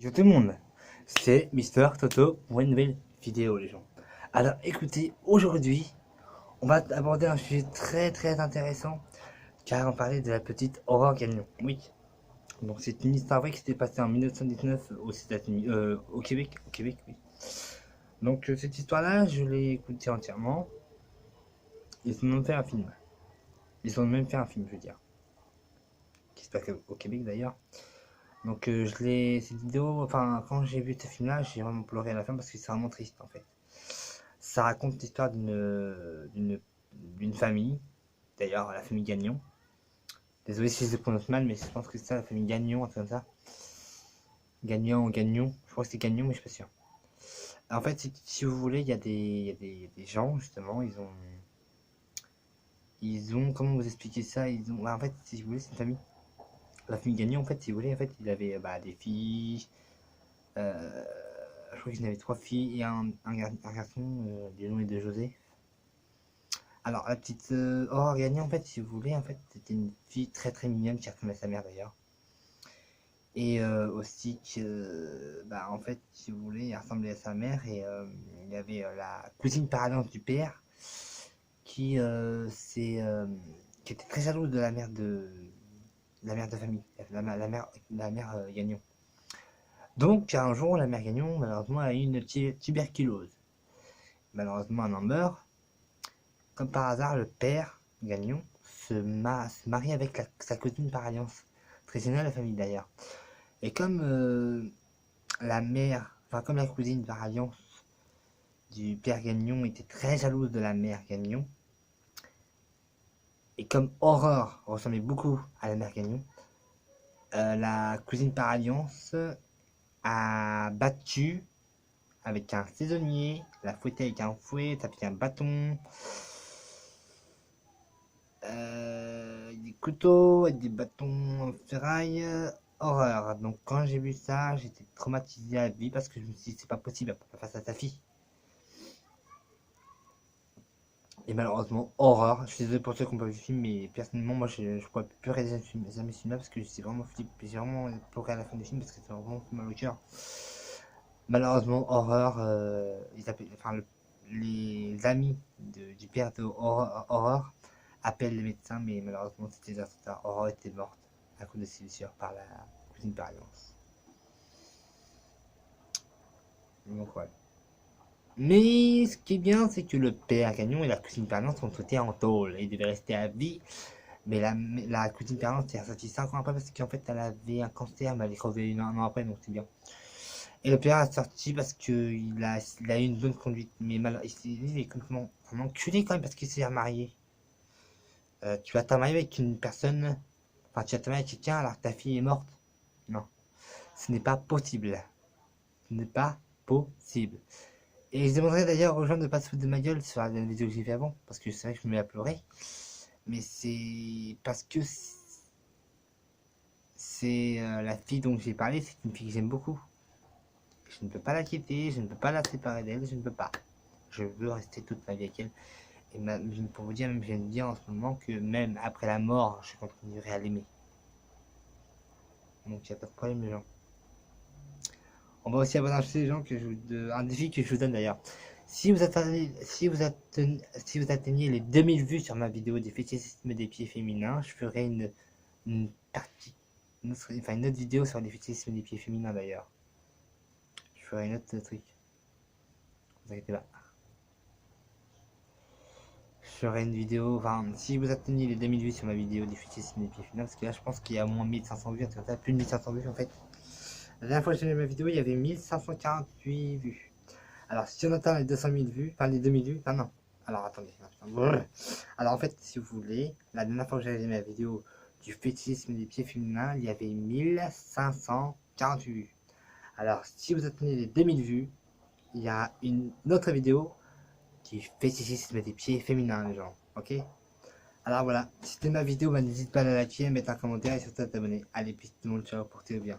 Yo tout le monde, c'est Mister Toto pour une nouvelle vidéo les gens. Alors écoutez, aujourd'hui, on va aborder un sujet très intéressant car on parlait de la petite Aurore Gagnon. Oui, donc c'est une histoire vraie qui s'était passée en 1919 aux États-Unis, au Québec, oui. Donc cette histoire-là, je l'ai écoutée entièrement. Ils ont même fait un film. Ils ont même fait un film, je veux dire, qui se passe au Québec d'ailleurs. Donc cette vidéo, enfin quand j'ai vu ce film-là, j'ai vraiment pleuré à la fin parce que c'est vraiment triste en fait. Ça raconte l'histoire d'une famille, d'ailleurs la famille Gagnon. Désolé si je le prononce mal, mais je pense que c'est ça, la famille Gagnon, un truc comme ça. Gagnon ou Gagnon, je crois que c'est Gagnon, mais je suis pas sûr. En fait, si vous voulez, il y a des gens, justement, comment vous expliquer ça, en fait, si vous voulez, c'est une famille. La famille Gagnon, en fait, si vous voulez, en fait, il avait des filles, euh, je crois qu'il avait trois filles et un garçon, du nom est de José. Alors, la petite Aurore Gagnon, en fait, si vous voulez, en fait, c'était une fille très mignonne qui ressemblait à sa mère d'ailleurs. Et aussi que, en fait, si vous voulez, elle ressemblait à sa mère. Et il y avait la cousine par alliance du père qui, qui était très jalouse de la mère de famille, la mère Gagnon. Donc, un jour, la mère Gagnon, malheureusement, a eu une tuberculose. Malheureusement, elle en meurt. Comme par hasard, le père Gagnon se marie avec sa cousine par alliance. Très génial la famille d'ailleurs. Et comme la mère, enfin comme la cousine par alliance du père Gagnon était très jalouse de la mère Gagnon, et comme Aurore ressemblait beaucoup à la mère Gagnon, la cousine par alliance a battu avec un saisonnier, la fouetté avec un fouet, tapé un bâton, des couteaux et des bâtons en ferraille. Horreur. Donc quand j'ai vu ça, j'étais traumatisé à vie parce que je me suis dit c'est pas possible, elle peut pas faire ça à sa fille. Et malheureusement, horreur. Je suis désolé pour ceux qui n'ont pas vu le film, mais personnellement, moi je pourrais plus regarder jamais ce film-là parce que c'est vraiment flippé. J'ai vraiment pleuré à la fin du film parce que c'est vraiment fait mal au cœur. Malheureusement, horreur, les amis du père de horreur appellent les médecins, mais malheureusement, c'était déjà trop tard. Horreur était morte à cause de ses blessures par la cousine par alliance. Donc, ouais. Mais ce qui est bien, c'est que le père Gagnon et la cousine par alliance sont traités en tôle et ils devaient rester à vie. Mais la cousine par alliance est ressortie 5 ans après parce qu'en fait, elle avait un cancer, mais elle est crevée un an après, donc c'est bien. Et le père est sorti parce qu'il a eu une bonne conduite. Mais il est complètement un enculé quand même parce qu'il s'est remarié. Tu vas te marier avec une personne, enfin tu vas te marier avec quelqu'un alors que ta fille est morte. Non, ce n'est pas possible. Ce n'est pas possible. Et je demanderais d'ailleurs aux gens de ne pas se foutre de ma gueule sur la vidéo que j'ai fait avant, parce que c'est vrai que je me mets à pleurer. Mais c'est parce que c'est la fille dont j'ai parlé, c'est une fille que j'aime beaucoup. Je ne peux pas la quitter, je ne peux pas la séparer d'elle, je ne peux pas. Je veux rester toute ma vie avec elle. Et pour vous dire, même, je viens de dire en ce moment que même après la mort, je continuerai à l'aimer. Donc il n'y a pas de problème, les gens. On va aussi avoir un défi que je vous donne d'ailleurs. Si vous atteignez les 2000 vues sur ma vidéo des fétichismes des pieds féminins, je ferai une partie, une autre vidéo sur les fétichismes des pieds féminins d'ailleurs. Je ferai une autre truc. Ne vous inquiétez pas. Je ferai une vidéo, enfin, si vous atteignez les 2000 vues sur ma vidéo des fétichismes des pieds féminins, parce que là je pense qu'il y a au moins 1500 vues, plus de 1500 vues en fait. La dernière fois que j'ai fait ma vidéo, il y avait 1548 vues. Alors, si on atteint les 200 000 vues, enfin les 2000 vues, enfin non. Alors, attendez. Alors, en fait, si vous voulez, la dernière fois que j'avais fait ma vidéo du fétichisme des pieds féminins, il y avait 1548 vues. Alors, si vous atteignez les 2000 vues, il y a une autre vidéo du fétichisme des pieds féminins, les gens. Ok? Alors voilà, si c'était ma vidéo, n'hésite pas à la liker, mettre un commentaire et surtout à t'abonner. Allez, peace tout le monde, ciao, portez-vous bien.